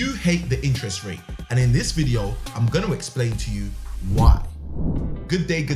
You hate the interest rate, and in this video, I'm going to explain to you why. Good day,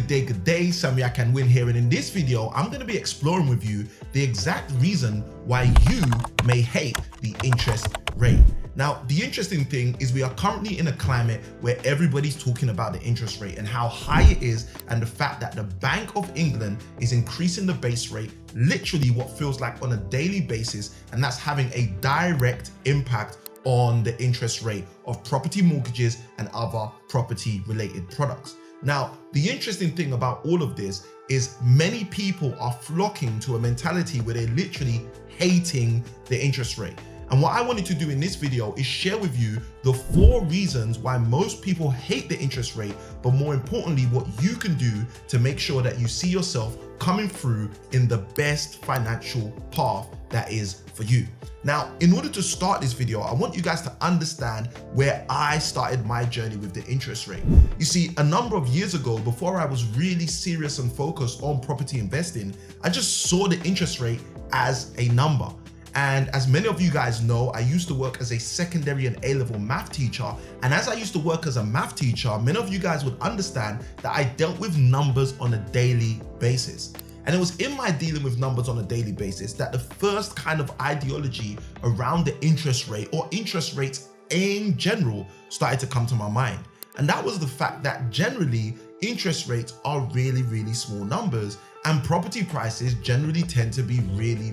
Sam ICanWin here, and in this video, I'm going to be exploring with you the exact reason why you may hate the interest rate. Now, the interesting thing is we are currently in a climate where everybody's talking about the interest rate and how high it is, and the fact that the Bank of England is increasing the base rate literally what feels like on a daily basis, and that's having a direct impact on the interest rate of property mortgages and other property related products. Now, the interesting thing about all of this is many people are flocking to a mentality where they're literally hating the interest rate. And what I wanted to do in this video is share with you the 4 reasons why most people hate the interest rate, but more importantly, what you can do to make sure that you see yourself coming through in the best financial path that is for you. Now, in order to start this video, I want you guys to understand where I started my journey with the interest rate. You see, a number of years ago, before I was really serious and focused on property investing, I just saw the interest rate as a number. And as many of you guys know, I used to work as a secondary and A-level math teacher. And as I used to work as a math teacher, many of you guys would understand that I dealt with numbers on a daily basis. And it was in my dealing with numbers on a daily basis that the first kind of ideology around the interest rate, or interest rates in general, started to come to my mind. And that was the fact that generally interest rates are really small numbers, and property prices generally tend to be really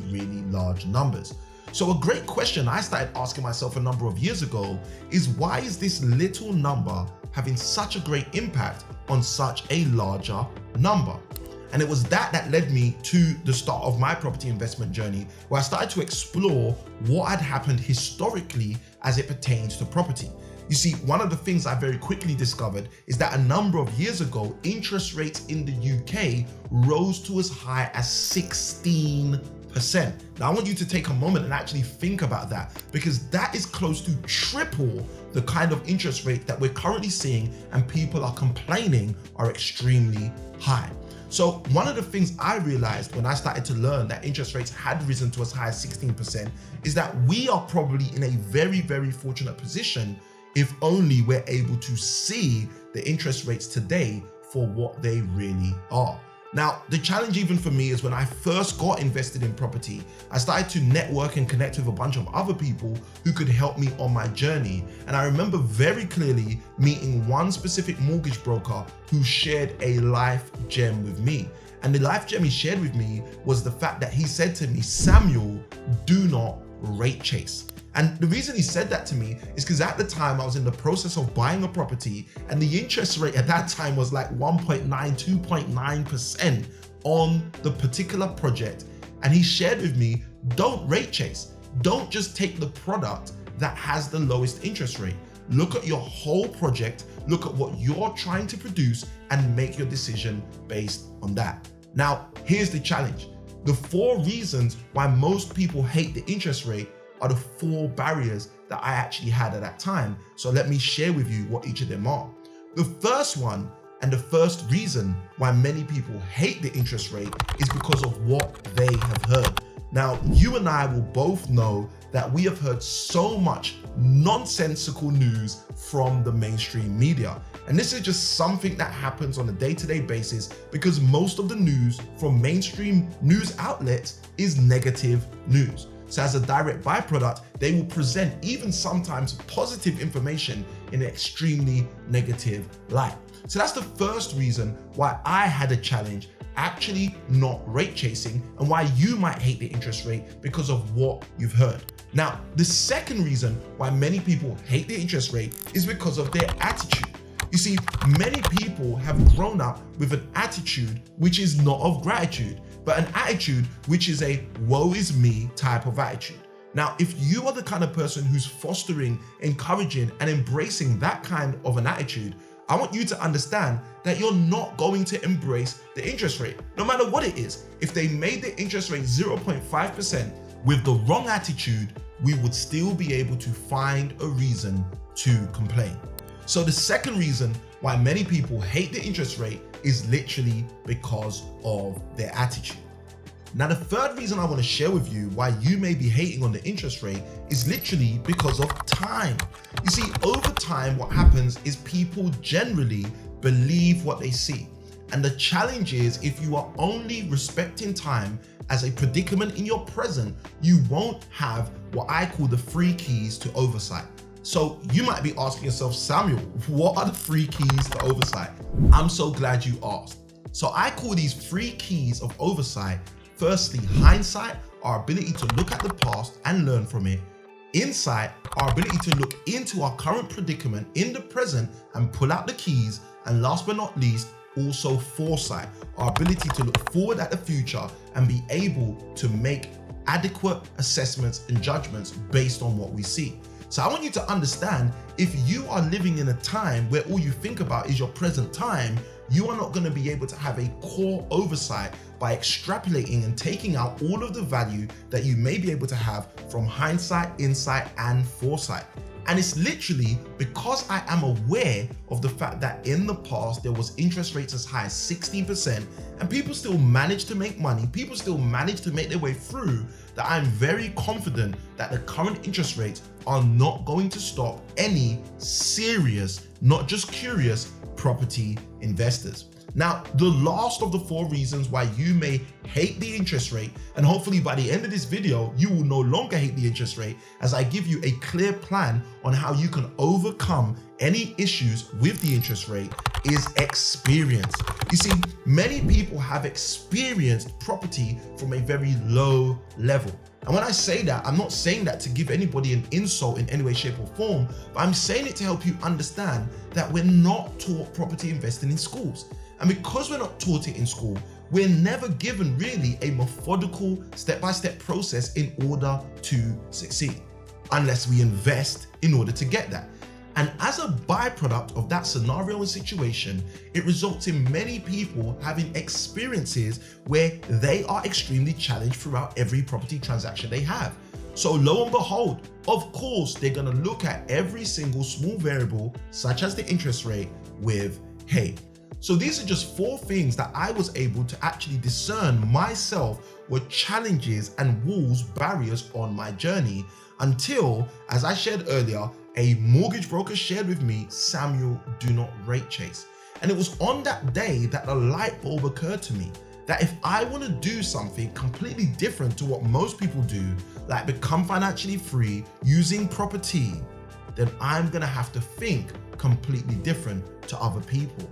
large numbers. So a great question I started asking myself a number of years ago is, why is this little number having such a great impact on such a larger number? And it was that led me to the start of my property investment journey, where I started to explore what had happened historically as it pertains to property. You see, one of the things I very quickly discovered is that a number of years ago, interest rates in the UK rose to as high as 16%. Now, I want you to take a moment and actually think about that, because that is close to triple the kind of interest rate that we're currently seeing and people are complaining are extremely high. So one of the things I realized when I started to learn that interest rates had risen to as high as 16% is that we are probably in a very fortunate position if only we're able to see the interest rates today for what they really are. Now, the challenge even for me is when I first got invested in property, I started to network and connect with a bunch of other people who could help me on my journey. And I remember very clearly meeting one specific mortgage broker who shared a life gem with me. And the life gem he shared with me was the fact that he said to me, "Samuel, do not rate chase." And the reason he said that to me is because at the time I was in the process of buying a property, and the interest rate at that time was like 1.9, 2.9% on the particular project. And he shared with me, don't rate chase. Don't just take the product that has the lowest interest rate. Look at your whole project, look at what you're trying to produce, and make your decision based on that. Now, here's the challenge. The 4 reasons why most people hate the interest rate are the 4 barriers that I actually had at that time. So let me share with you what each of them are. The first one, and the first reason why many people hate the interest rate, is because of what they have heard. Now, you and I will both know that we have heard so much nonsensical news from the mainstream media. And this is just something that happens on a day-to-day basis, because most of the news from mainstream news outlets is negative news. So as a direct byproduct, they will present even sometimes positive information in an extremely negative light. So that's the first reason why I had a challenge actually not rate chasing, and why you might hate the interest rate because of what you've heard. Now, the second reason why many people hate the interest rate is because of their attitude. You see, many people have grown up with an attitude which is not of gratitude, but an attitude which is a woe is me type of attitude. Now, if you are the kind of person who's fostering, encouraging, and embracing that kind of an attitude, I want you to understand that you're not going to embrace the interest rate, no matter what it is. If they made the interest rate 0.5% with the wrong attitude, we would still be able to find a reason to complain. So the second reason why many people hate the interest rate is literally because of their attitude. Now, the third reason I want to share with you why you may be hating on the interest rate is literally because of time. You see, over time, what happens is people generally believe what they see. And the challenge is, if you are only respecting time as a predicament in your present, you won't have what I call the 3 keys to oversight. So you might be asking yourself, Samuel, what are the 3 keys to oversight? I'm so glad you asked. So I call these 3 keys of oversight. Firstly, hindsight, our ability to look at the past and learn from it. Insight, our ability to look into our current predicament in the present and pull out the keys. And last but not least, also foresight, our ability to look forward at the future and be able to make adequate assessments and judgments based on what we see. So I want you to understand, if you are living in a time where all you think about is your present time, you are not going to be able to have a core oversight by extrapolating and taking out all of the value that you may be able to have from hindsight, insight, and foresight. And it's literally because I am aware of the fact that in the past there was interest rates as high as 16% and people still managed to make money, people still managed to make their way through, that I'm very confident that the current interest rates are not going to stop any serious, not just curious, property investors. Now, the last of the 4 reasons why you may hate the interest rate, and hopefully by the end of this video, you will no longer hate the interest rate, as I give you a clear plan on how you can overcome any issues with the interest rate, is experience. You see, many people have experienced property from a very low level. And when I say that, I'm not saying that to give anybody an insult in any way, shape, or form, but I'm saying it to help you understand that we're not taught property investing in schools. And because we're not taught it in school, we're never given really a methodical step-by-step process in order to succeed, unless we invest in order to get that. And as a byproduct of that scenario and situation, it results in many people having experiences where they are extremely challenged throughout every property transaction they have. So lo and behold, of course, they're gonna look at every single small variable, such as the interest rate, with hate. So these are just 4 things that I was able to actually discern myself were challenges and walls, barriers on my journey, until, as I shared earlier, a mortgage broker shared with me, Samuel, do not rate chase. And it was on that day that a light bulb occurred to me, that if I want to do something completely different to what most people do, like become financially free using property, then I'm gonna have to think completely different to other people.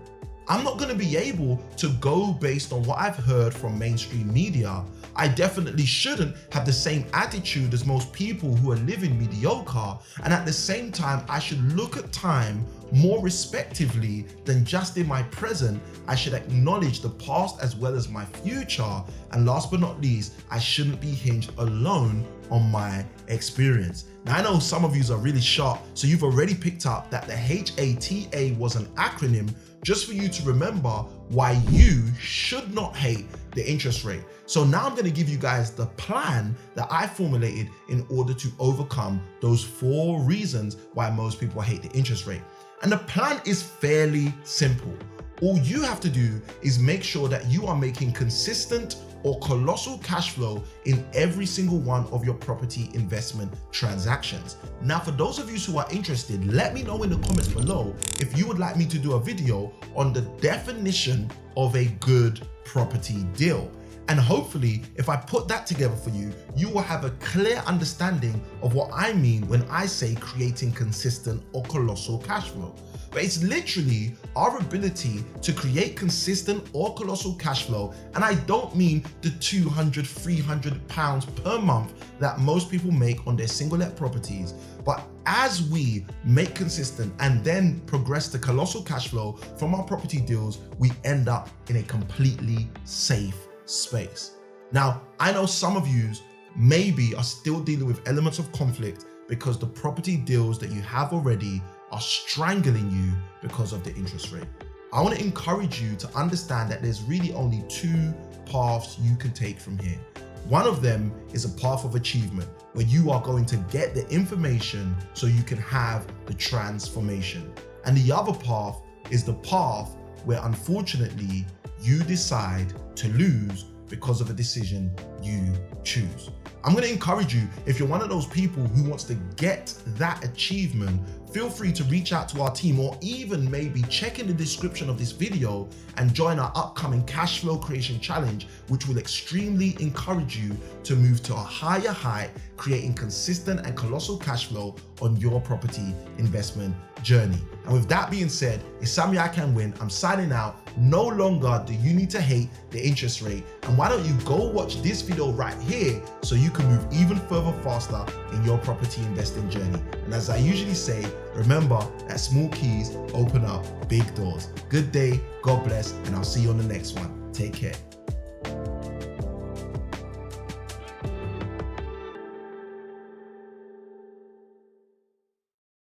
I'm not going to be able to go based on what I've heard from mainstream media. I definitely shouldn't have the same attitude as most people who are living mediocre. And at the same time, I should look at time more respectively than just in my present. I should acknowledge the past as well as my future. And last but not least, I shouldn't be hinged alone on my experience. Now, I know some of you are really sharp, so you've already picked up that the HATA was an acronym just for you to remember why you should not hate the interest rate. So now I'm going to give you guys the plan that I formulated in order to overcome those 4 reasons why most people hate the interest rate. And the plan is fairly simple. All you have to do is make sure that you are making consistent or colossal cash flow in every single one of your property investment transactions. Now, for those of you who are interested, let me know in the comments below if you would like me to do a video on the definition of a good property deal. And hopefully, if I put that together for you, you will have a clear understanding of what I mean when I say creating consistent or colossal cash flow. But it's literally our ability to create consistent or colossal cash flow. And I don't mean the 200, 300 pounds per month that most people make on their single let properties. But as we make consistent and then progress to colossal cash flow from our property deals, we end up in a completely safe space. Now, I know some of you maybe are still dealing with elements of conflict because the property deals that you have already are strangling you because of the interest rate. I want to encourage you to understand that there's really only 2 paths you can take from here. One of them is a path of achievement, where you are going to get the information so you can have the transformation. And the other path is the path where unfortunately you decide to lose because of a decision you choose. I'm going to encourage you, if you're one of those people who wants to get that achievement, feel free to reach out to our team, or even maybe check in the description of this video and join our upcoming cash flow creation challenge, which will extremely encourage you to move to a higher height, creating consistent and colossal cash flow on your property investment journey. And with that being said, it's Sammy ICanWin. I'm signing out. No longer do you need to hate the interest rate. And why don't you go watch this video right here so you can move even further faster in your property investing journey. And as I usually say, remember that small keys open up big doors. Good day, God bless, and I'll see you on the next one. Take care.